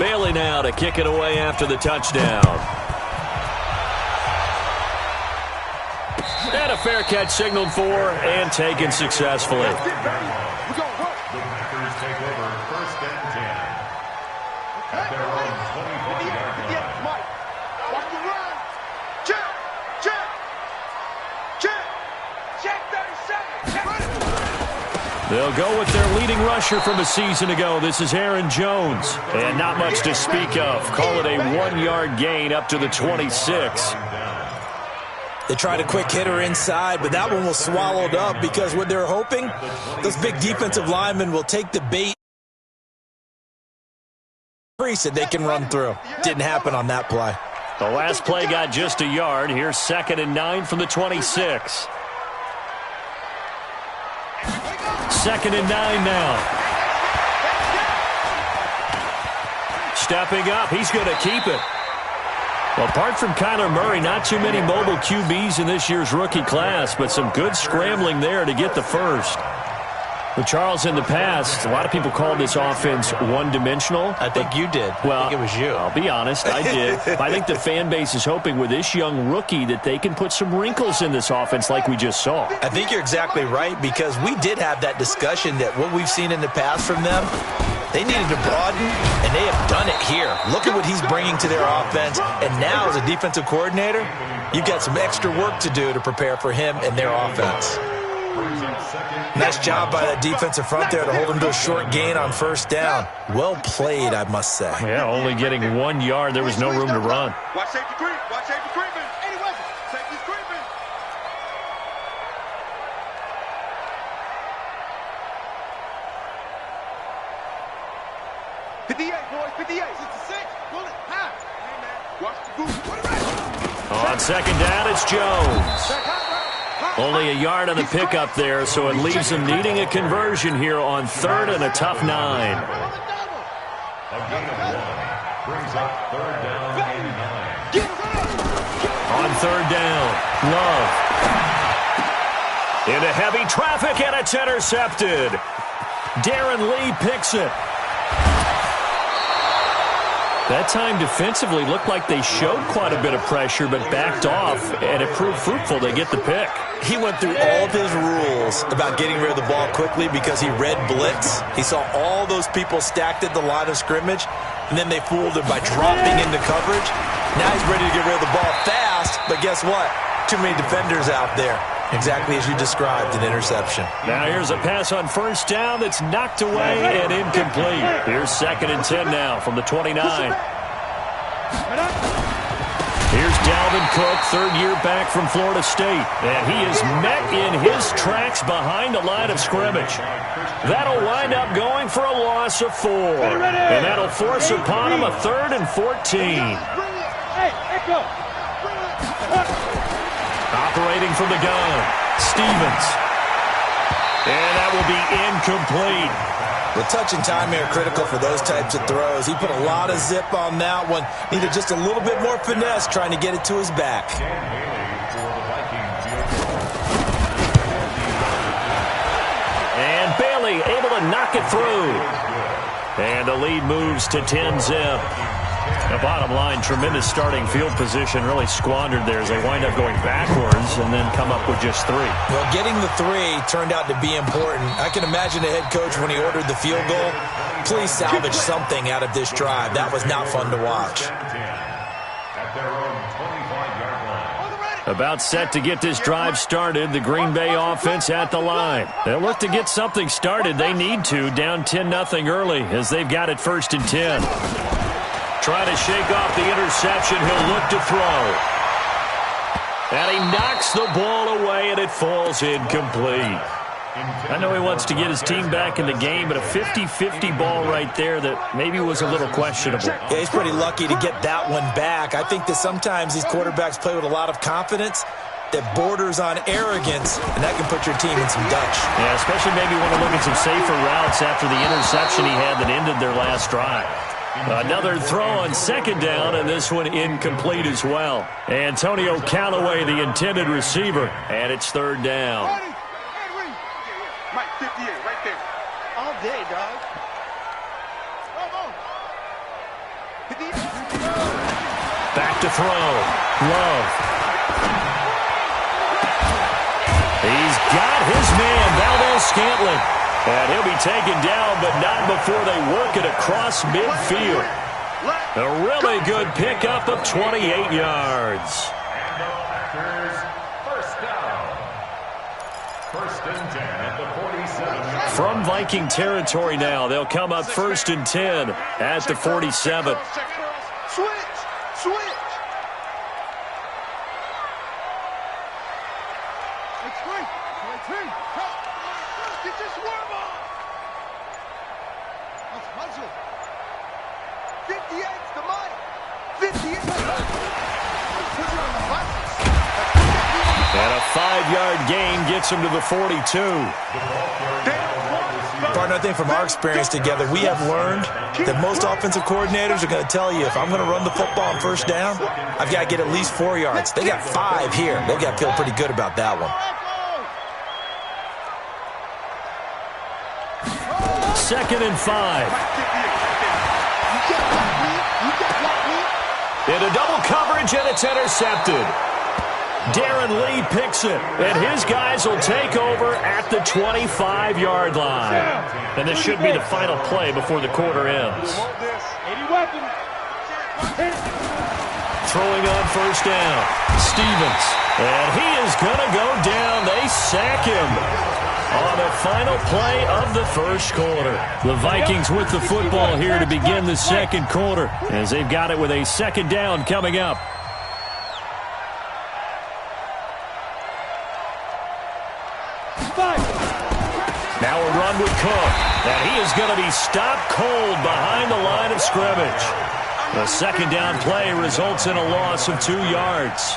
Bailey now to kick it away after the touchdown. And a fair catch signaled for and taken successfully. The Packers take over 1st and 10. At their own 25-yard line. Watch the run. Check. 37. They'll go with their leading rusher from a season ago. This is Aaron Jones. And not much to speak of. Call it a 1-yard gain up to the 26. They tried a quick hitter inside, but that one was swallowed up because what they're hoping, those big defensive linemen will take the bait that they can run through. Didn't happen on that play. The last play got just a yard. Here's 2nd and 9 from the 26. 2nd and 9 now. Stepping up, he's going to keep it. Well, apart from Kyler Murray, not too many mobile QBs in this year's rookie class, but some good scrambling there to get the first. Well, Charles, in the past, a lot of people called this offense one-dimensional. I think you did. Well, I think it was you. I'll be honest, I did. I think the fan base is hoping with this young rookie that they can put some wrinkles in this offense like we just saw. I think you're exactly right, because we did have that discussion that what we've seen in the past from them, they needed to broaden, and they have done it here. Look at what he's bringing to their offense, and now as a defensive coordinator, you've got some extra work to do to prepare for him and their offense. Nice job by that defensive front there to hold him to a short gain on 1st down. Well played, I must say. Yeah, only getting 1 yard. There was no room to run. Watch safety creep. Watch safety creeping. Any weapon. Safety's creeping. Boys, 58. 66. Pull it. Half. Hey, man. Watch the goose. On 2nd down, it's Jones. Only a yard on the pickup there, so it leaves them needing a conversion here on 3rd and a tough 9. A gain of 1 brings up 3rd down and 9. On 3rd down, Love. Into heavy traffic, and it's intercepted. Darren Lee picks it. That time defensively looked like they showed quite a bit of pressure but backed off, and it proved fruitful. They get the pick. He went through all of his rules about getting rid of the ball quickly because he read blitz. He saw all those people stacked at the line of scrimmage, and then they fooled him by dropping into coverage. Now he's ready to get rid of the ball fast, but guess what? Too many defenders out there. Exactly as you described, an interception. Now here's a pass on 1st down that's knocked away and incomplete. Here's 2nd and 10 now from the 29. Here's Dalvin Cook, 3rd year back from Florida State. And he is met in his tracks behind the line of scrimmage. That'll wind up going for a loss of 4. And that'll force upon him a 3rd and 14. Operating from the gun, Stevens. And that will be incomplete. The touch and time are critical for those types of throws. He put a lot of zip on that one. Needed just a little bit more finesse trying to get it to his back. And Bailey able to knock it through. And the lead moves to 10-zip. The bottom line, tremendous starting field position, really squandered there as they wind up going backwards and then come up with just 3. Well, getting the 3 turned out to be important. I can imagine the head coach when he ordered the field goal. Please salvage something out of this drive. That was not fun to watch. At their own 25-yard line. About set to get this drive started, the Green Bay offense at the line. They'll look to get something started. They need to, down 10-0 early as they've got it 1st and 10. Trying to shake off the interception. He'll look to throw. And he knocks the ball away, and it falls incomplete. I know he wants to get his team back in the game, but a 50-50 ball right there that maybe was a little questionable. Yeah, he's pretty lucky to get that one back. I think that sometimes these quarterbacks play with a lot of confidence that borders on arrogance, and that can put your team in some Dutch. Yeah, especially maybe want to look at some safer routes after the interception he had that ended their last drive. Another throw on 2nd down, and this one incomplete as well. Antonio Callaway, the intended receiver, and it's 3rd down. Mike, 58, right there. All day, dog. to throw. Love. He's got his man, Valdez-Scantling. And he'll be taken down, but not before they work it across midfield. A really good pickup of 28 yards. And the Packers first down. First and 10 at the 47. From Viking territory now, they'll come up first and 10 at the 47. Switch. It's free. Get your swarm on. Let's hustle. 58's the money. 58. And a 5-yard gain gets him to the 42. Partner, I think from our experience together, we have learned that most offensive coordinators are going to tell you, if I'm going to run the football on first down, I've got to get at least 4 yards. They got 5 here. They've got to feel pretty good about that one. Second and 5. Into double coverage, and it's intercepted. Darren Lee picks it, and his guys will take over at the 25-yard line. And this should be the final play before the quarter ends. Throwing on first down, Stevens. And he is going to go down. They sack him on the final play of the first quarter. The Vikings with the football here to begin the second quarter, as they've got it with a second down coming up. Now a run with Cook, and he is going to be stopped cold behind the line of scrimmage. The second down play results in a loss of 2 yards.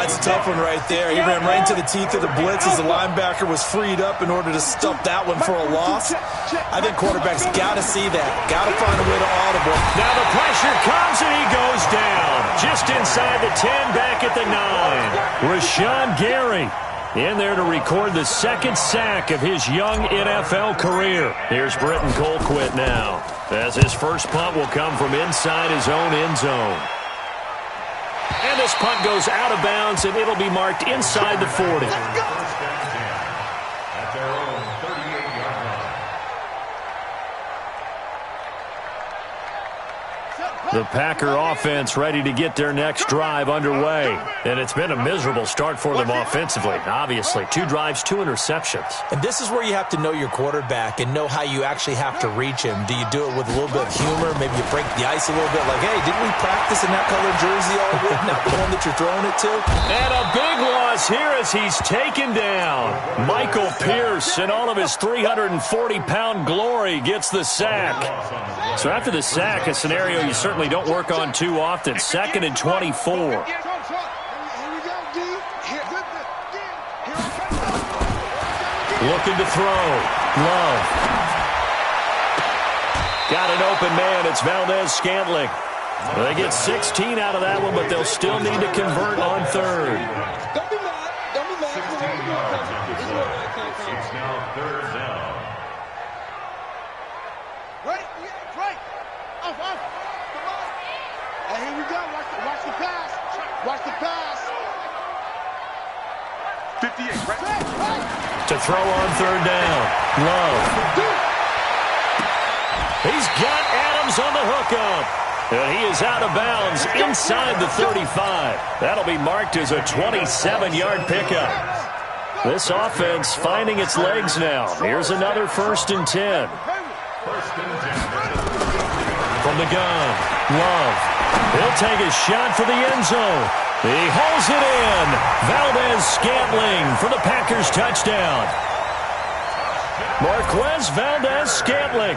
It's a tough one right there. He ran right into the teeth of the blitz as the linebacker was freed up in order to stuff that one for a loss. I think quarterbacks got to see that. Got to find a way to audible. Now the pressure comes, and he goes down. Just inside the 10, back at the 9. Rashawn Gary in there to record the second sack of his young NFL career. Here's Britton Colquitt now, as his first punt will come from inside his own end zone. And this punt goes out of bounds, and it'll be marked inside the 40. At their own 38-yard line. The Packer offense ready to get their next drive underway. And it's been a miserable start for them offensively. Obviously, 2 drives, 2 interceptions. And this is where you have to know your quarterback and know how you actually have to reach him. Do you do it with a little bit of humor? Maybe you break the ice a little bit like, hey, didn't we practice in that color jersey all week? Not the one that you're throwing it to? And a big loss here as he's taken down. Michael Pierce, in all of his 340-pound glory, gets the sack. So after the sack, a scenario you certainly don't work on too often. Second and 24. Looking to throw. Love. Got an open man. It's Valdez-Scantling. They get 16 out of that one, but they'll still need to convert on third. Don't be mad. Don't be mad. 16 yards after the sack. It's now third down. Right? Yeah, right. Off. Come on. And here we go. Watch the pass. Watch the pass. 58, right? To throw on third down. Love. He's got Adams on the hookup. And he is out of bounds inside the 35. That'll be marked as a 27-yard pickup. This offense finding its legs now. Here's another first and 10. From the gun, Love. He'll take a shot for the end zone. He holds it in. Valdez-Scantling for the Packers touchdown. Marquez Valdez-Scantling,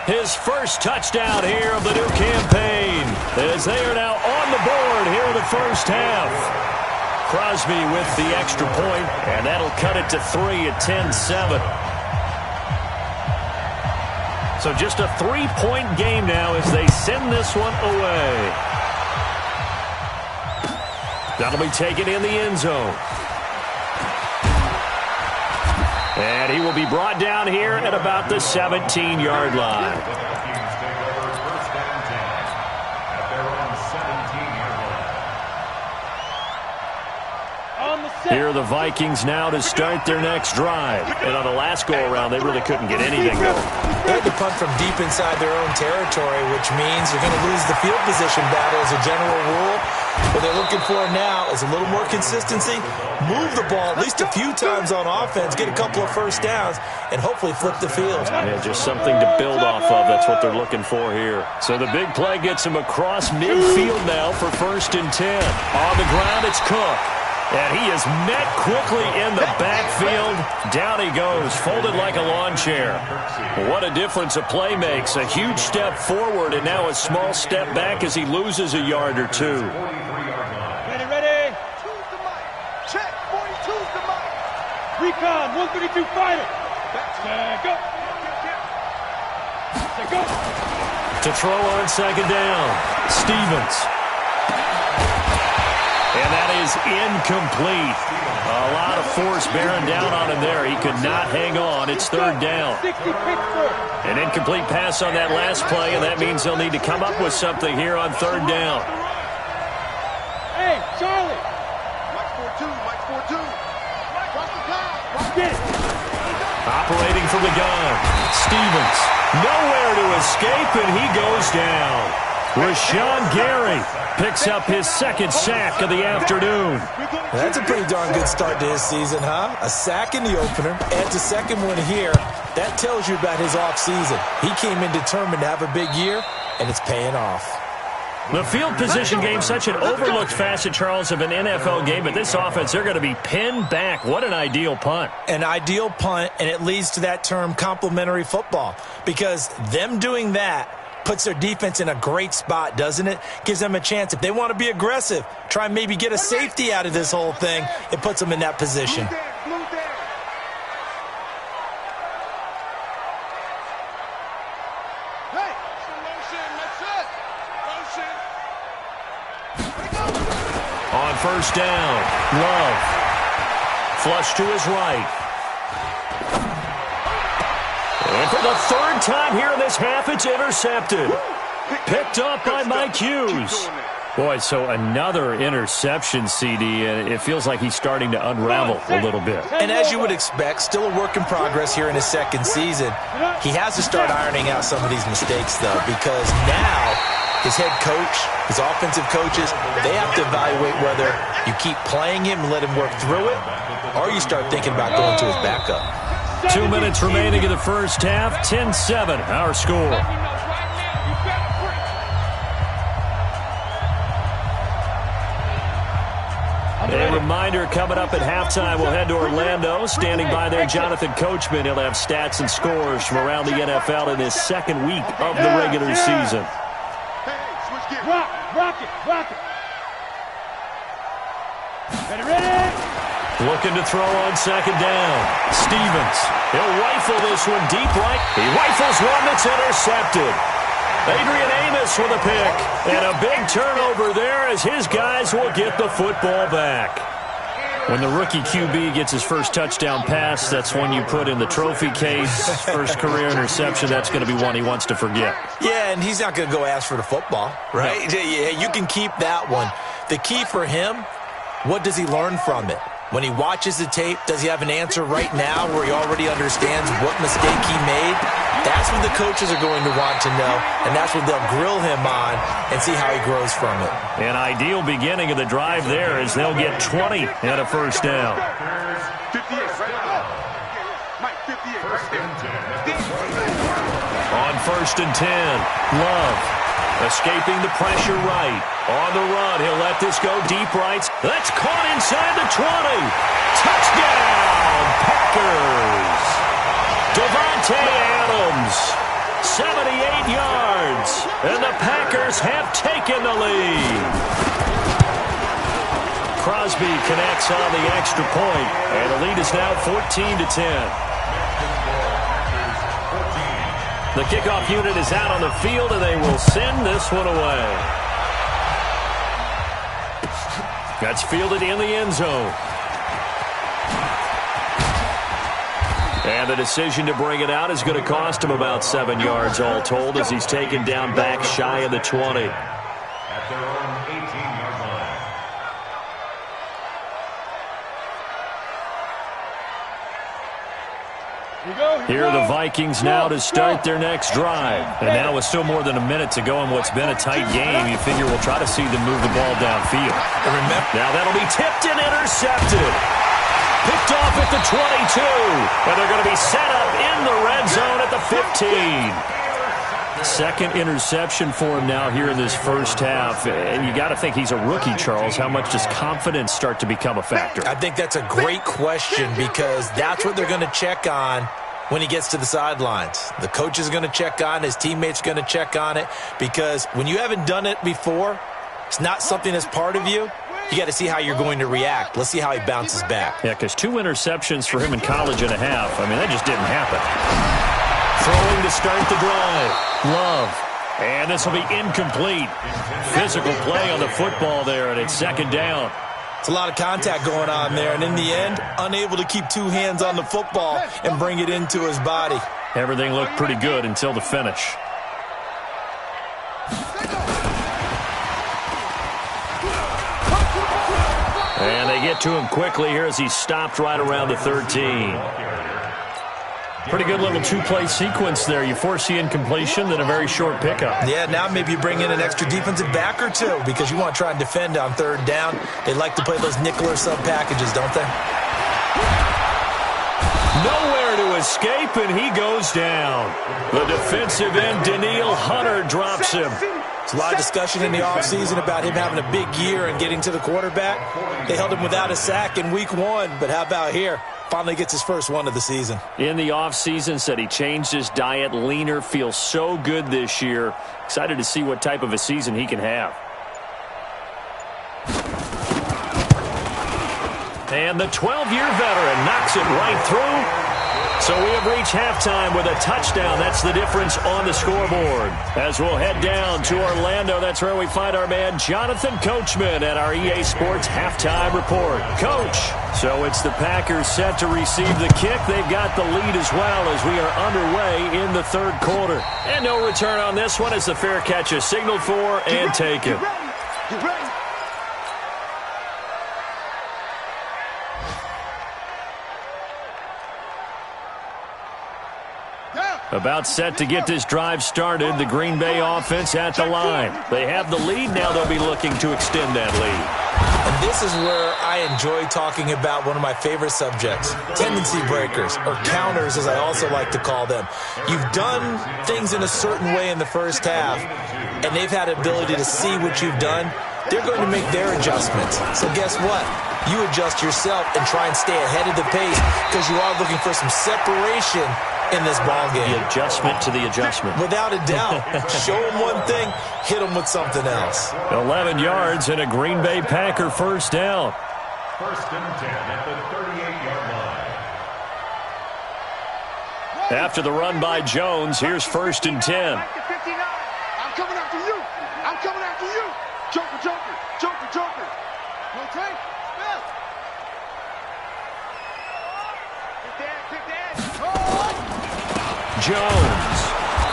his first touchdown here of the new campaign, as they are now on the board here in the first half. Crosby with the extra point, and that'll cut it to 3 at 10-7. So just a 3-point game now as they send this one away. That'll be taken in the end zone. And he will be brought down here at about the 17-yard line. The Vikings take over first and 10 at their own 17 Here are the Vikings now to start their next drive. And on the last go-around, they really couldn't get anything going. They had to punt from deep inside their own territory, which means you're going to lose the field position battle as a general rule. What they're looking for now is a little more consistency, move the ball at least a few times on offense, get a couple of first downs, and hopefully flip the field. Yeah, just something to build off of. That's what they're looking for here. So the big play gets him across midfield now for 1st and 10. On the ground, it's Cook. And he is met quickly in the backfield. Down he goes, folded like a lawn chair. What a difference a play makes. A huge step forward and now a small step back as he loses a yard or two. Ready, ready. Choose the mic. Check. 42's the mic. Recon, 132 fighter. Go. Go. To throw on 2nd down, Stevens. And that is incomplete. A lot of force bearing down on him there. He could not hang on. It's 3rd down. An incomplete pass on that last play, and that means they'll need to come up with something here on 3rd down. Hey, Charlie. Mike 4-2. Mike 4-2. Watch the pass. Get it. Operating from the gun. Stevens. Nowhere to escape, and he goes down. Rashawn Gary picks up his 2nd sack of the afternoon. That's a pretty darn good start to his season, huh? A sack in the opener, adds a 2nd one here. That tells you about his offseason. He came in determined to have a big year, and it's paying off. The field position game, such an overlooked facet, Charles, of an NFL game, but this offense, they're going to be pinned back. What an ideal punt. An ideal punt, and it leads to that term complementary football, because them doing that puts their defense in a great spot, doesn't it? Gives them a chance. If they want to be aggressive, try and maybe get a safety out of this whole thing, it puts them in that position. On 1st down, Love. Flush to his right. And for the 3rd time here in this half, it's intercepted. Picked up by Mike Hughes. Boy, so another interception, CD, and it feels like he's starting to unravel a little bit. And as you would expect, still a work in progress here in his 2nd season. He has to start ironing out some of these mistakes, though, because now his head coach, his offensive coaches, they have to evaluate whether you keep playing him and let him work through it, or you start thinking about going to his backup. 2 minutes remaining in the 1st half. 10-7, our score. A reminder, coming up at halftime, we'll head to Orlando. Standing by there, Jonathan Coachman. He'll have stats and scores from around the NFL in his 2nd week of the regular season. Rock it. Ready. Looking to throw on 2nd down. Stevens. He'll rifle this one deep right. He rifles one that's intercepted. Adrian Amos with a pick. And a big turnover there as his guys will get the football back. When the rookie QB gets his first touchdown pass, that's when you put in the trophy case. First career interception, that's going to be one he wants to forget. Yeah, and he's not going to go ask for the football, right? Yeah, you can keep that one. The key for him, what does he learn from it? When he watches the tape, does he have an answer right now where he already understands what mistake he made? That's what the coaches are going to want to know, and that's what they'll grill him on and see how he grows from it. An ideal beginning of the drive there as they'll get 20 and a 1st down. 58 right now. Mike 58 right there. On 1st and 10, Love. Escaping the pressure right. On the run, he'll let this go deep right. That's caught inside the 20. Touchdown, Packers. Devontae Adams, 78 yards. And the Packers have taken the lead. Crosby connects on the extra point, and the lead is now 14-10. The kickoff unit is out on the field, and they will send this one away. That's fielded in the end zone. And the decision to bring it out is going to cost him about 7 yards all told as he's taken down back shy of the 20. At their own 18-yard line. Here are the Vikings now to start their next drive. And now with still more than a minute to go in what's been a tight game, you figure we'll try to see them move the ball downfield. And remember, now that'll be tipped and intercepted. Picked off at the 22. And they're going to be set up in the red zone at the 15. Second interception for him now here in this first half. And you got to think he's a rookie, Charles. How much does confidence start to become a factor? I think that's a great question because that's what they're going to check on when he gets to the sidelines. The coach is going to check on it. His teammates are going to check on it because when you haven't done it before, it's not something that's part of you. You got to see how you're going to react. Let's see how he bounces back. Yeah, because 2 interceptions for him in college and a half. I mean, that just didn't happen. Throwing to start the drive. Love. And this will be incomplete. Physical play on the football there, and it's second down. It's a lot of contact going on there, and in the end, unable to keep 2 hands on the football and bring it into his body. Everything looked pretty good until the finish. And they get to him quickly here as he stopped right around the 13. Pretty good little 2-play sequence there. You force the incompletion, then a very short pickup. Yeah, now maybe you bring in an extra defensive back or 2 because you want to try and defend on 3rd down. They like to play those nickel or sub packages, don't they? Nowhere to escape, and he goes down. The defensive end, Daniil Hunter, drops him. There's a lot of discussion in the offseason about him having a big year and getting to the quarterback. They held him without a sack in week 1, but how about here? Finally gets his first one of the season. In the offseason, said he changed his diet, leaner, feels so good this year. Excited to see what type of a season he can have. And the 12-year veteran knocks it right through. So we have reached halftime with a touchdown. That's the difference on the scoreboard. As we'll head down to Orlando, that's where we find our man Jonathan Coachman at our EA Sports Halftime Report. Coach, so it's the Packers set to receive the kick. They've got the lead as well as we are underway in the 3rd quarter. And no return on this one as the fair catch is signaled for and taken. Get ready. About set to get this drive started, the Green Bay offense at the line. They have the lead. Now they'll be looking to extend that lead. And this is where I enjoy talking about one of my favorite subjects, tendency breakers, or counters as I also like to call them. You've done things in a certain way in the first half, and they've had the ability to see what you've done. They're going to make their adjustments. So guess what? You adjust yourself and try and stay ahead of the pace because you are looking for some separation in this ball game. The adjustment to the adjustment. Without a doubt. Show them one thing, hit them with something else. 11 yards and a Green Bay Packer first down. 1st and 10 at the 38-yard line. After the run by Jones, here's 1st and 10. I'm coming after you. I'm coming after you. Joker, Joker, Joker, Joker. Okay? Spell. Big dad. Jones.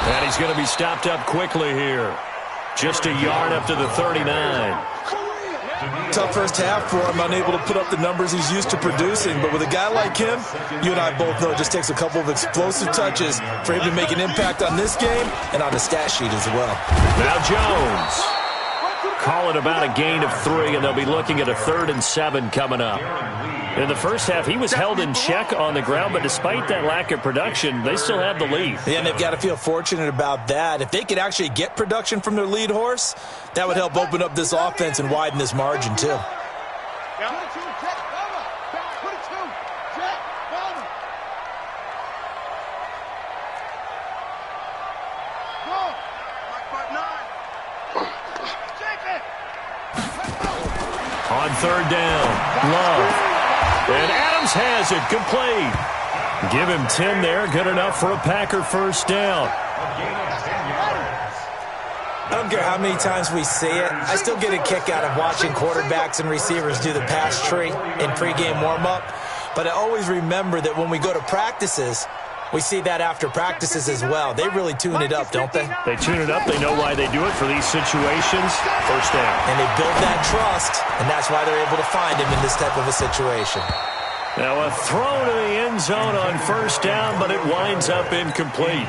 And he's going to be stopped up quickly here. Just a yard up to the 39. Tough first half for him, unable to put up the numbers he's used to producing. But with a guy like him, you and I both know it just takes a couple of explosive touches for him to make an impact on this game and on the stat sheet as well. Now Jones. Call it about a gain of 3, and they'll be looking at a 3rd and 7 coming up. In the first half, he was held in check on the ground, but despite that lack of production, they still have the lead. Yeah, and they've got to feel fortunate about that. If they could actually get production from their lead horse, that would help open up this offense and widen this margin, too. On 3rd down, Love. And Adams has it, complete. Give him 10 there, good enough for a Packer first down. I don't care how many times we see it. I still get a kick out of watching quarterbacks and receivers do the pass tree in pregame warm-up. But I always remember that when we go to practices, we see that after practices as well. They really tune it up, don't they? They tune it up. They know why they do it for these situations. First down. And they build that trust, and that's why they're able to find him in this type of a situation. Now a throw to the end zone on first down, but it winds up incomplete.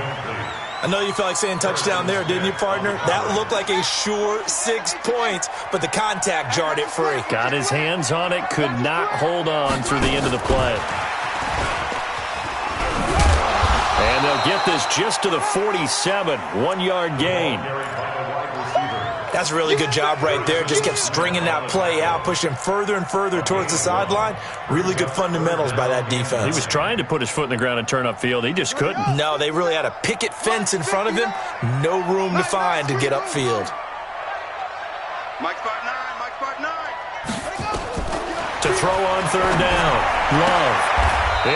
I know you felt like saying touchdown there, didn't you, partner? That looked like a sure 6 points, but the contact jarred it free. Got his hands on it, could not hold on through the end of the play. And they'll get this just to the 47, 1-yard gain. That's a really good job right there. Just kept stringing that play out, pushing further and further towards the sideline. Really good fundamentals by that defense. He was trying to put his foot in the ground and turn upfield. He just couldn't. No, they really had a picket fence in front of him. No room to find to get upfield. Mike spot 9, Mike spot 9. To throw on third down. Love.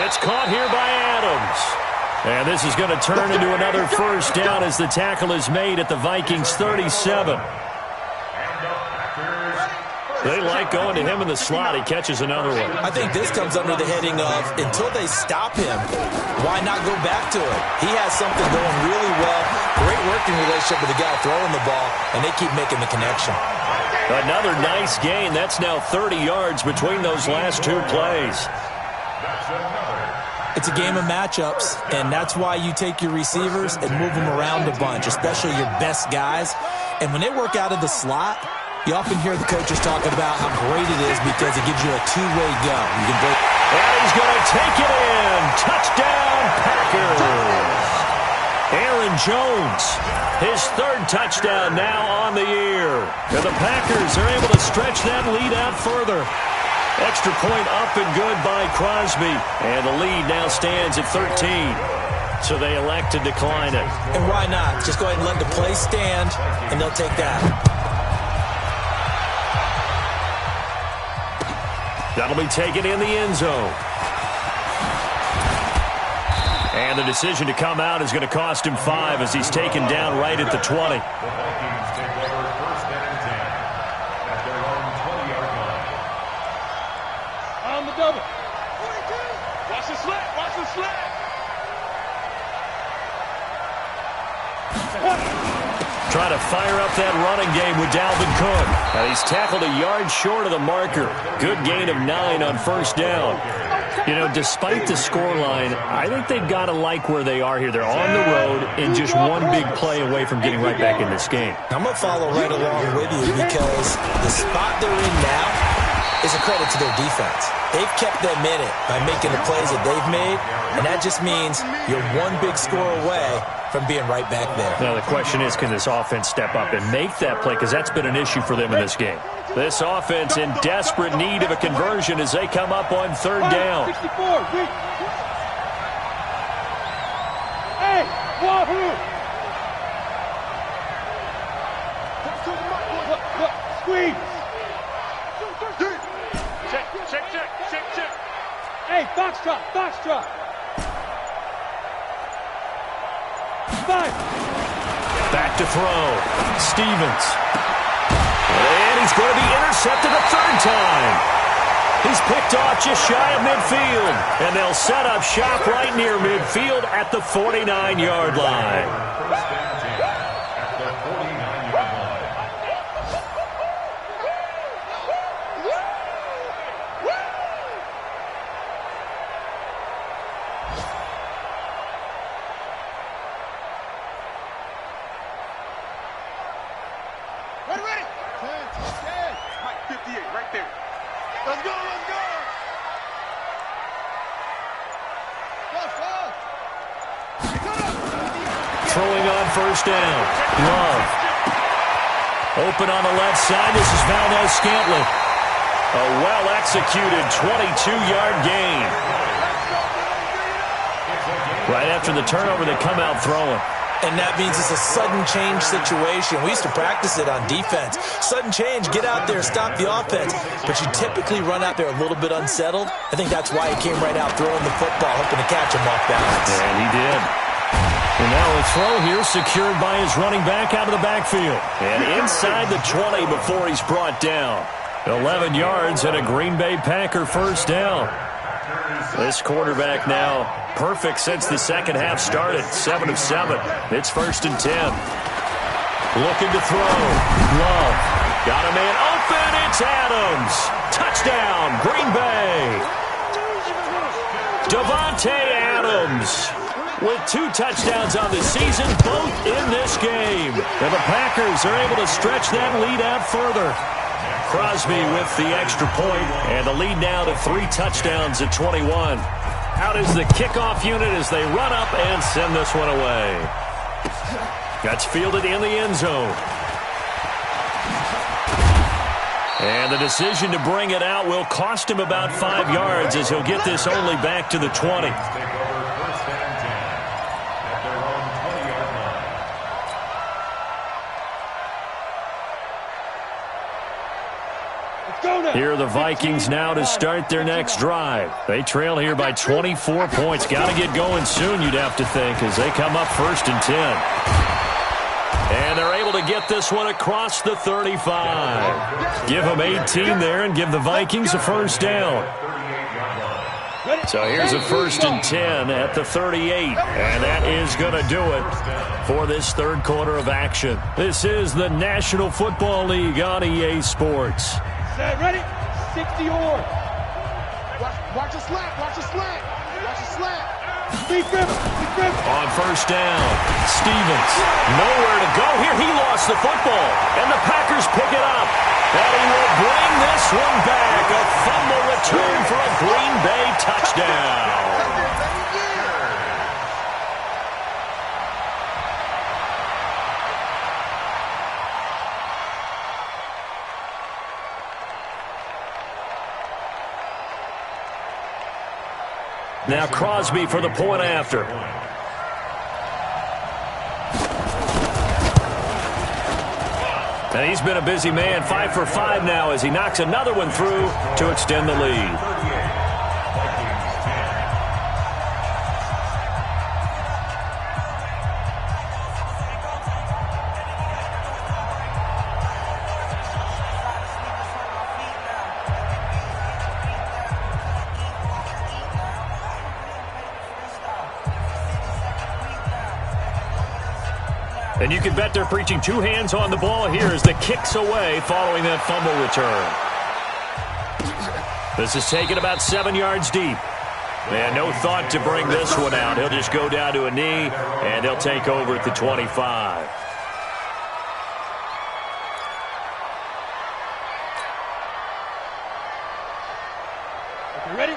It's caught here by Adams. And this is going to turn into another first down as the tackle is made at the Vikings 37. They like going to him in the slot. He catches another one. I think this comes under the heading of, until they stop him, why not go back to it? He has something going really well. Great working relationship with the guy throwing the ball, and they keep making the connection. Another nice gain. That's now 30 yards between those last two plays. It's a game of matchups, and that's why you take your receivers and move them around a bunch, especially your best guys. And when they work out of the slot, you often hear the coaches talking about how great it is because it gives you a two-way go. You can break. And he's going to take it in. Touchdown, Packers. Aaron Jones, his third touchdown now on the year. And the Packers are able to stretch that lead out further. Extra point up and good by Crosby. And the lead now stands at 13. So they elect to decline it. And why not? Just go ahead and let the play stand, and they'll take that. That'll be taken in the end zone. And the decision to come out is going to cost him 5 as he's taken down right at the 20. The Vikings take over first and 10 at their own 20-yard line. On the double. 42. Watch the slant. Watch the slant. Trying to fire up that running game with Dalvin Cook. And he's tackled a yard short of the marker. Good gain of 9 on first down. You know, despite the scoreline, I think they've got to like where they are here. They're on the road and just one big play away from getting right back in this game. I'm going to follow right along with you because the spot they're in now is a credit to their defense. They've kept them in it by making the plays that they've made, and that just means you're one big score away from being right back there. Now, the question is, can this offense step up and make that play? Because that's been an issue for them in this game. This offense in desperate need of a conversion as they come up on third down. 64. Hey, wahoo! Squeeze. Check. Hey, foxtrot. 5. Back to throw. Stevens. And he's going to be intercepted a third time. He's picked off just shy of midfield. And they'll set up shop right near midfield at the 49-yard line. First and 10 at the 49-yard line. Ready. 10. Mike, 58, right there. Let's go. Throwing on first down. Love. Open on the left side. This is Valdez-Scantling. A well-executed 22-yard gain. Right after the turnover, they come out throwing. And that means it's a sudden change situation. We used to practice it on defense. Sudden change, get out there, stop the offense. But you typically run out there a little bit unsettled. I think that's why he came right out throwing the football, hoping to catch him off balance. And he did. And now a throw here secured by his running back out of the backfield. And inside the 20 before he's brought down. 11 yards and a Green Bay Packer first down. This quarterback now perfect since the second half started. 7 of 7. It's first and 10. Looking to throw. Love. Got a man open. It's Adams. Touchdown, Green Bay. Davante Adams with 2 touchdowns on the season, both in this game. And the Packers are able to stretch that lead out further. Crosby with the extra point, and the lead now to 3 touchdowns at 21. Out is the kickoff unit as they run up and send this one away. That's fielded in the end zone. And the decision to bring it out will cost him about 5 yards as he'll get this only back to the 20. Here are the Vikings now to start their next drive. They trail here by 24 points. Got to get going soon, you'd have to think, as they come up 1st and 10. And they're able to get this one across the 35. Give them 18 there and give the Vikings a first down. So here's a 1st and 10 at the 38. And that is going to do it for this 3rd quarter of action. This is the National Football League on EA Sports. Ready? 60 or. Watch the slant. Watch the slant. Watch the slant. Be grip. On 1st down, Stevens. Nowhere to go here. He lost the football. And the Packers pick it up. And he will bring this one back. A fumble return for a Green Bay touchdown. Now Crosby for the point after. And he's been a busy man, 5 for 5 now as he knocks another one through to extend the lead. And you can bet they're preaching 2 hands on the ball here as the kick's away following that fumble return. This is taken about 7 yards deep. And no thought to bring this one out. He'll just go down to a knee, and they'll take over at the 25.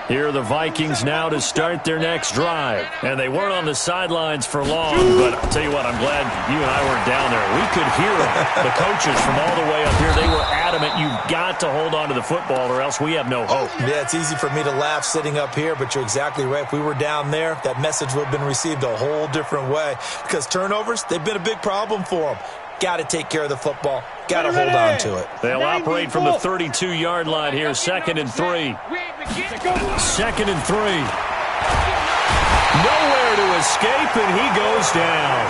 Here are the Vikings now to start their next drive. And they weren't on the sidelines for long, but I'll tell you what, I'm glad you and I weren't down there. We could hear them. The coaches from all the way up here, they were adamant, you've got to hold on to the football or else we have no hope. Yeah, it's easy for me to laugh sitting up here, but you're exactly right. If we were down there, that message would have been received a whole different way. Because turnovers, they've been a big problem for them. Got to take care of the football. Got to hold on to it. They'll operate from the 32-yard line here, 2nd and 3. 2nd and 3. Nowhere to escape, and he goes down.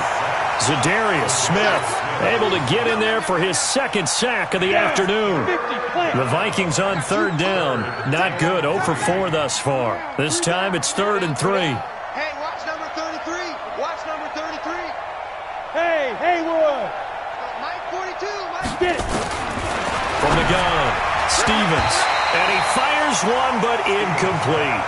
Za'Darius Smith able to get in there for his 2nd sack of the afternoon. The Vikings on 3rd down. Not good. 0 for 4 thus far. This time it's 3rd and 3. Hey, watch number 33. Watch number 33. Hey, Haywood. Mike 42. Mike. Get it. From the gun, Stevens. And he fires one, but incomplete.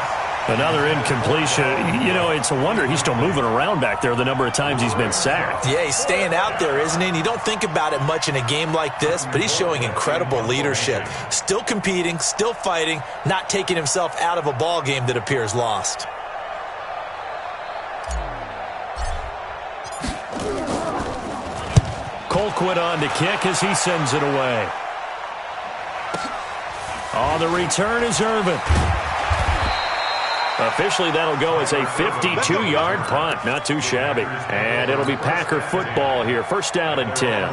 Another incompletion. You know, it's a wonder he's still moving around back there the number of times he's been sacked. Yeah, he's staying out there, isn't he? And you don't think about it much in a game like this, but he's showing incredible leadership. Still competing, still fighting, not taking himself out of a ball game that appears lost. Colquitt on to kick as he sends it away. On the return is Irvin. Officially, that'll go as a 52-yard punt. Not too shabby. And it'll be Packer football here. 1st down and 10.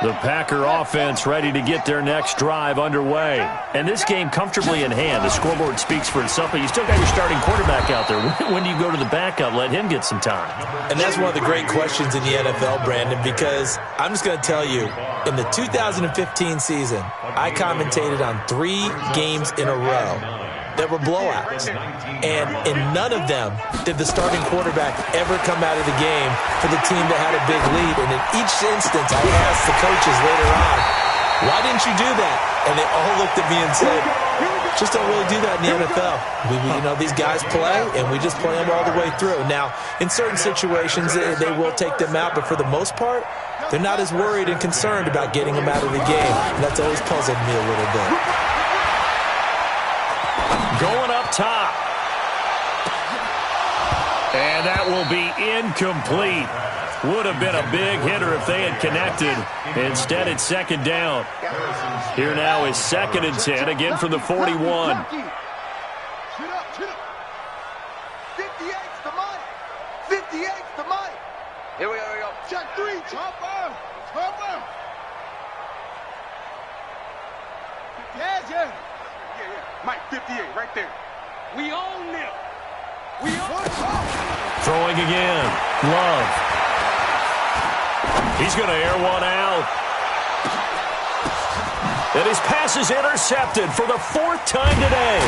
The Packer offense ready to get their next drive underway. And this game comfortably in hand. The scoreboard speaks for itself, but you still got your starting quarterback out there. When do you go to the backup? Let him get some time. And that's one of the great questions in the NFL, Brandon, because I'm just going to tell you, in the 2015 season, I commentated on 3 games in a row that were blowouts. And in none of them did the starting quarterback ever come out of the game for the team that had a big lead. And in each instance, I asked the coaches later on, Why didn't you do that? And they all looked at me and said, just don't really do that in the NFL. These guys play, and we just play them all the way through. Now, in certain situations, they will take them out, but for the most part, they're not as worried and concerned about getting them out of the game. And that's always puzzled me a little bit. Going up top. And that will be incomplete. Would have been a big hitter if they had connected. Instead, it's second down. Here now is 2nd and 10, again from the 41. Shoot up. 58's the money. 58's the money. Here we go. Check 3. Chopper. Yeah. Mike, 58, right there. We own them. Throwing again. Love. He's going to air one out. And his pass is intercepted for the 4th time today.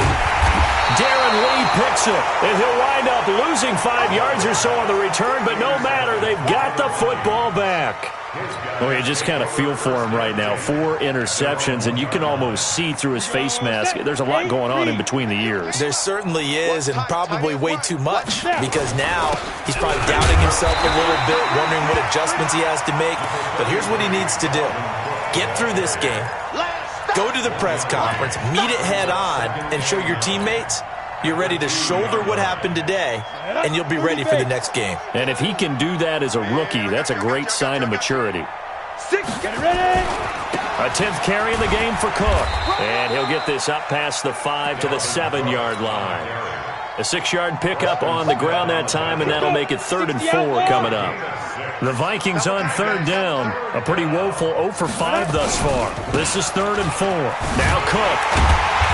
Darren Lee picks it, and he'll wind up losing 5 yards or so on the return, but no matter, they've got the football back. Well, you just kind of feel for him right now. 4 interceptions, and you can almost see through his face mask. There's a lot going on in between the ears. There certainly is, and probably way too much, because now he's probably doubting himself a little bit, wondering what adjustments he has to make. But here's what he needs to do. Get through this game. Go to the press conference, meet it head on, and show your teammates you're ready to shoulder what happened today, and you'll be ready for the next game. And if he can do that as a rookie, that's a great sign of maturity. 6, get ready. A 10th carry in the game for Cook. And he'll get this up past the 5 to the 7-yard line. A 6-yard pickup on the ground that time, and that'll make it 3rd and 4 coming up. The Vikings on 3rd down. A pretty woeful 0 for 5 thus far. This is 3rd and 4. Now Cook.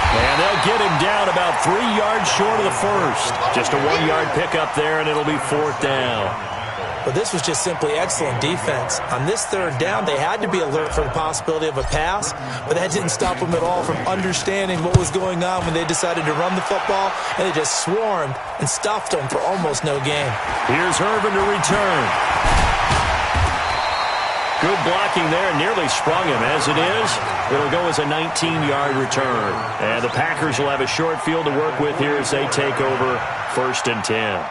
And they'll get him down about 3 yards short of the first. Just a 1-yard pickup there, and it'll be 4th down. But this was just simply excellent defense. On this 3rd down, they had to be alert for the possibility of a pass, but that didn't stop them at all from understanding what was going on when they decided to run the football, and they just swarmed and stuffed them for almost no gain. Here's Irvin to return. Good blocking there, nearly sprung him. As it is, it'll go as a 19-yard return. And the Packers will have a short field to work with here as they take over 1st and 10.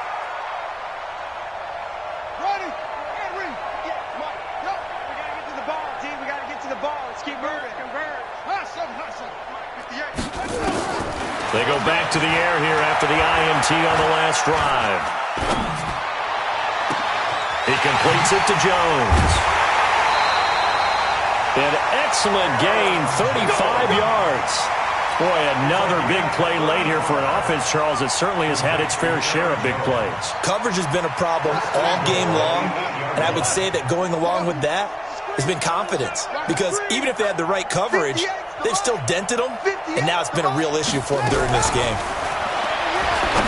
They go back to the air here after the INT on the last drive. He completes it to Jones. An excellent gain, 35 yards. Boy, another big play late here for an offense, Charles, that certainly has had its fair share of big plays. Coverage has been a problem all game long, and I would say that going along with that has been confidence. Because even if they had the right coverage, they've still dented them, and now it's been a real issue for them during this game.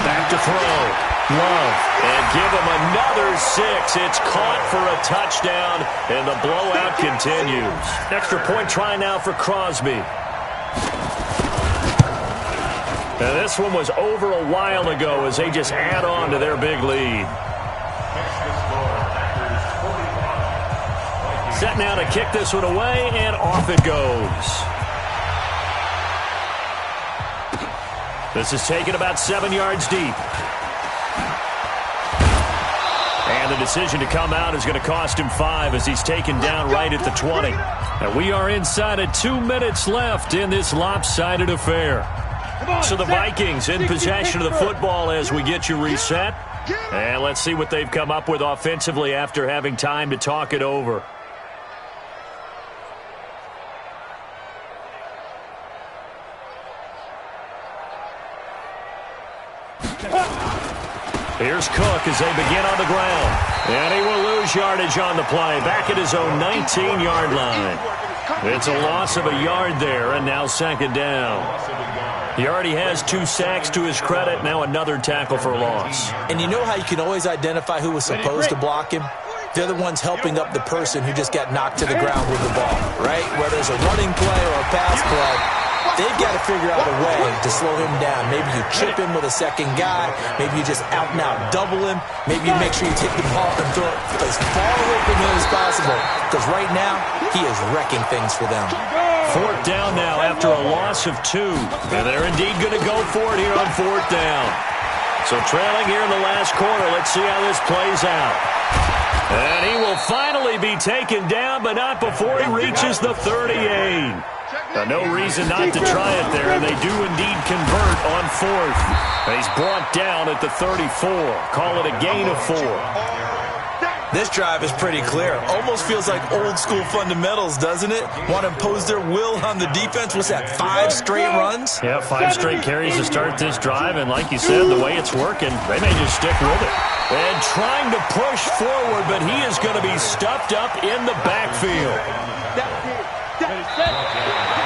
Back to throw. Love. And give him another 6. It's caught for a touchdown, and the blowout continues. Extra point try now for Crosby. And this one was over a while ago as they just add on to their big lead. Set now to kick this one away, and off it goes. This is taken about 7 yards deep. And the decision to come out is going to cost him 5 as he's taken down right at the 20. And we are inside of 2 minutes left in this lopsided affair. So the Vikings in possession of the football as we get you reset. And let's see what they've come up with offensively after having time to talk it over. Here's Cook as they begin on the ground. And he will lose yardage on the play. Back at his own 19-yard line. It's a loss of a yard there, and now 2nd down. He already has 2 sacks to his credit. Now another tackle for loss. And you know how you can always identify who was supposed to block him? They're the ones helping up the person who just got knocked to the ground with the ball, right? Whether it's a running play or a pass play, they've got to figure out a way to slow him down. Maybe you chip him with a second guy. Maybe you just out-and-out double him. Maybe you make sure you take the ball and throw it as far away from him as possible. Because right now, he is wrecking things for them. 4th down now after a loss of 2. And they're indeed going to go for it here on 4th down. So trailing here in the last quarter. Let's see how this plays out. And he will finally be taken down, but not before he reaches the 38. Now, no reason not to try it there, and they do indeed convert on 4th. And he's brought down at the 34. Call it a gain of 4. This drive is pretty clear. Almost feels like old-school fundamentals, doesn't it? Want to impose their will on the defense. What's that, 5 straight runs? Yeah, 5 straight carries to start this drive, and like you said, the way it's working, they may just stick with it. And trying to push forward, but he is going to be stuffed up in the backfield. Ready, set.